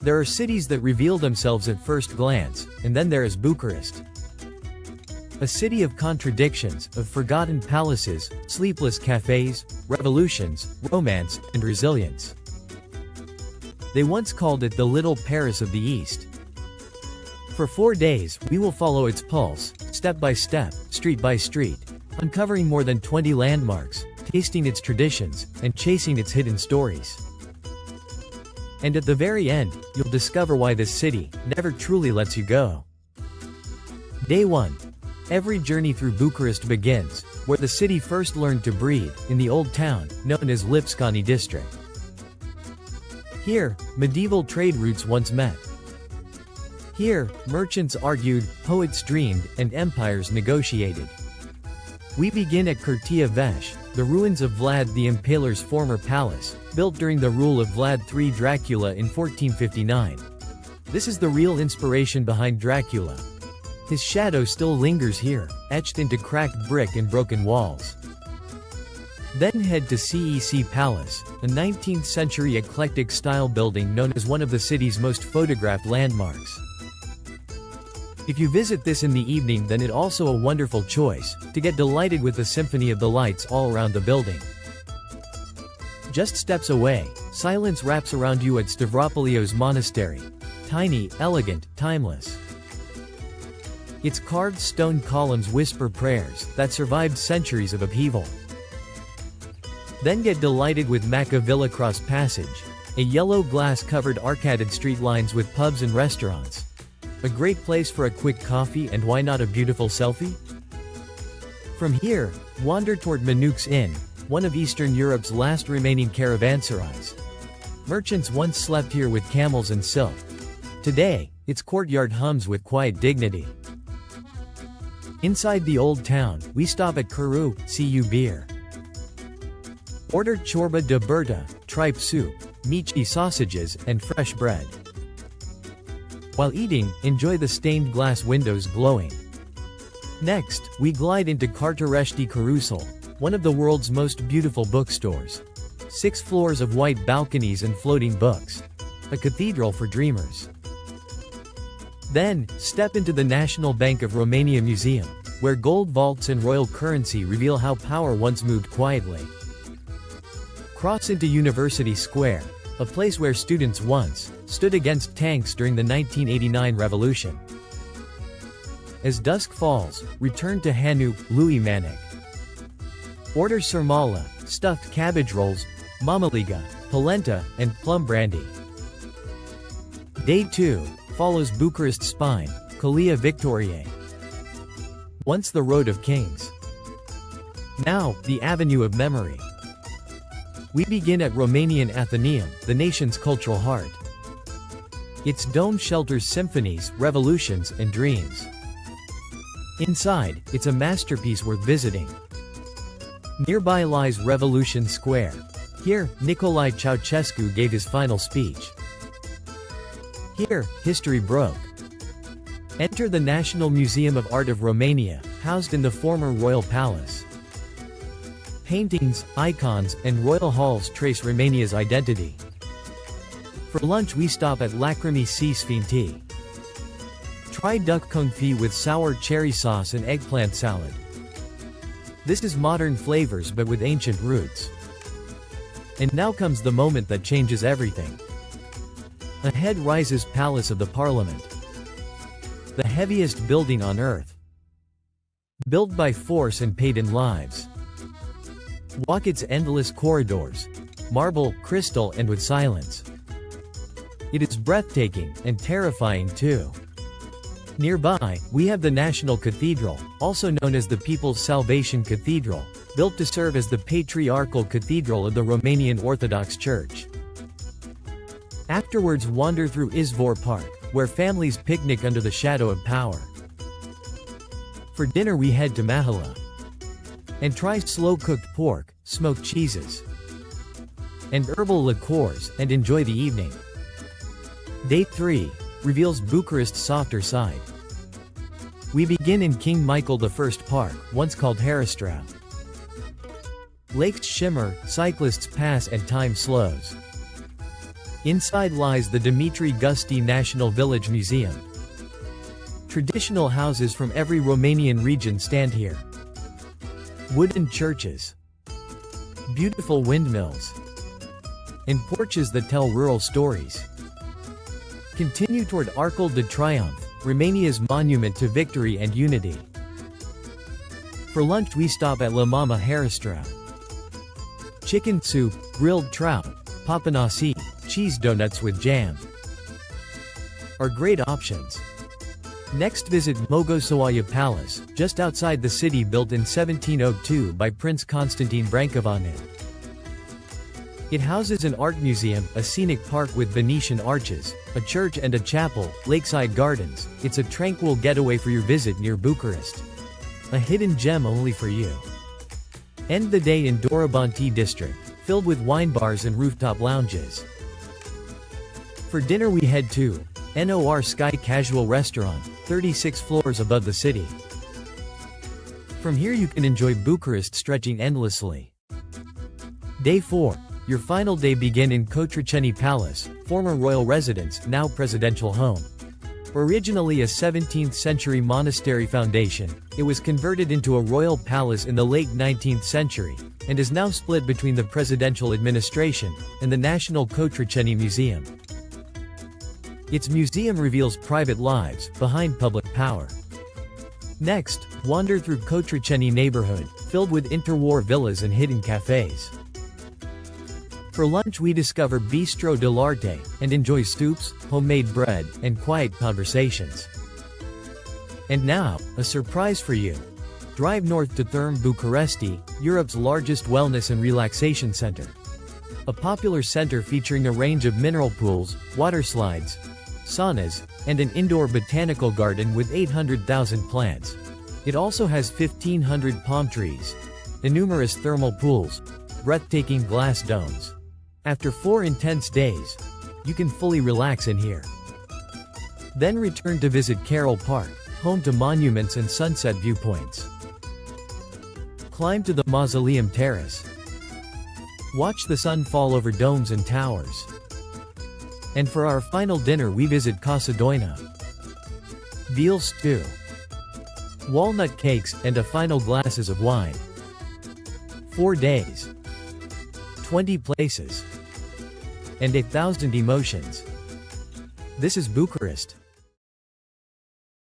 There are cities that reveal themselves at first glance, and then there is Bucharest. A city of contradictions, of forgotten palaces, sleepless cafes, revolutions, romance, and resilience. They once called it the Little Paris of the East. For 4 days, we will follow its pulse, step by step, street by street, uncovering more than 20 landmarks, tasting its traditions, and chasing its hidden stories. And at the very end, you'll discover why this city never truly lets you go. Day 1. Every journey through Bucharest begins, where the city first learned to breathe, in the old town, known as Lipscani District. Here, medieval trade routes once met. Here, merchants argued, poets dreamed, and empires negotiated. We begin at Curtea Veche, the ruins of Vlad the Impaler's former palace, built during the rule of Vlad III Dracula in 1459. This is the real inspiration behind Dracula. His shadow still lingers here, etched into cracked brick and broken walls. Then head to CEC Palace, a 19th-century eclectic-style building known as one of the city's most photographed landmarks. If you visit this in the evening, then it's also a wonderful choice, to get delighted with the symphony of the lights all around the building. Just steps away, silence wraps around you at Stavropolios Monastery. Tiny, elegant, timeless. Its carved stone columns whisper prayers that survived centuries of upheaval. Then get delighted with Macavilla Cross Passage, a yellow glass-covered arcaded street lines with pubs and restaurants. A great place for a quick coffee, and why not a beautiful selfie? From here, wander toward Manuk's Inn, one of Eastern Europe's last remaining caravanserais. Merchants once slept here with camels and silk. Today, its courtyard hums with quiet dignity. Inside the old town, we stop at Curtea, CU beer. Order ciorba de burtă, tripe soup, mici sausages, and fresh bread. While eating, enjoy the stained glass windows glowing. Next, we glide into București Carousel, one of the world's most beautiful bookstores. 6 floors of white balconies and floating books. A cathedral for dreamers. Then, step into the National Bank of Romania Museum, where gold vaults and royal currency reveal how power once moved quietly. Cross into University Square, a place where students once stood against tanks during the 1989 revolution. As dusk falls, return to Hanu, Louis Manic. Order sarmale, stuffed cabbage rolls, mamaliga, polenta, and plum brandy. Day 2 follows Bucharest spine, Calea Victoriae. Once the Road of Kings. Now, the Avenue of Memory. We begin at Romanian Athenaeum, the nation's cultural heart. Its dome shelters symphonies, revolutions, and dreams. Inside, it's a masterpiece worth visiting. Nearby lies Revolution Square. Here, Nicolae Ceausescu gave his final speech. Here, history broke. Enter the National Museum of Art of Romania, housed in the former royal palace. Paintings, icons, and royal halls trace Romania's identity. For lunch we stop at Lacrimi C. Sfinti. Try duck confit with sour cherry sauce and eggplant salad. This is modern flavors but with ancient roots. And now comes the moment that changes everything. Ahead rises Palace of the Parliament. The heaviest building on earth. Built by force and paid in lives. Walk its endless corridors. Marble, crystal, and with silence. It is breathtaking, and terrifying too. Nearby, we have the National Cathedral, also known as the People's Salvation Cathedral, built to serve as the patriarchal cathedral of the Romanian Orthodox Church. Afterwards wander through Izvor Park, where families picnic under the shadow of power. For dinner we head to Mahala. And try slow-cooked pork, smoked cheeses, and herbal liqueurs, and enjoy the evening. Day 3 reveals Bucharest's softer side. We begin in King Michael I Park, once called Herăstrău. Lakes shimmer, cyclists pass and time slows. Inside lies the Dumitru Gusti National Village Museum. Traditional houses from every Romanian region stand here. Wooden churches, beautiful windmills, and porches that tell rural stories. Continue toward Arcul de Triumf, Romania's monument to victory and unity. For lunch we stop at La Mama Haristru. Chicken soup, grilled trout, papanasi, cheese donuts with jam are great options. Next visit Mogoșoaia Palace, just outside the city, built in 1702 by Prince Constantine Brâncoveanu. It houses an art museum, a scenic park with Venetian arches, a church and a chapel, lakeside gardens. It's a tranquil getaway for your visit near Bucharest. A hidden gem only for you. End the day in Lipscani District, filled with wine bars and rooftop lounges. For dinner we head to NOR Sky Casual Restaurant, 36 floors above the city. From here you can enjoy Bucharest stretching endlessly. Day 4. Your final day begin in Cotroceni Palace, former royal residence, now presidential home. Originally a 17th century monastery foundation, it was converted into a royal palace in the late 19th century, and is now split between the presidential administration and the National Cotroceni Museum. Its museum reveals private lives behind public power. Next, wander through Cotroceni neighborhood, filled with interwar villas and hidden cafes. For lunch we discover Bistro dell'Arte, and enjoy soups, homemade bread, and quiet conversations. And now, a surprise for you. Drive north to Therme București, Europe's largest wellness and relaxation center. A popular center featuring a range of mineral pools, water slides, saunas, and an indoor botanical garden with 800,000 plants. It also has 1,500 palm trees, numerous thermal pools, breathtaking glass domes. After 4 intense days, you can fully relax in here. Then return to visit Carol Park, home to monuments and sunset viewpoints. Climb to the Mausoleum Terrace. Watch the sun fall over domes and towers. And for our final dinner we visit Casa Doina. Veal stew, walnut cakes, and a final glasses of wine. 4 days, 20 places, and 1,000 emotions. This is Bucharest.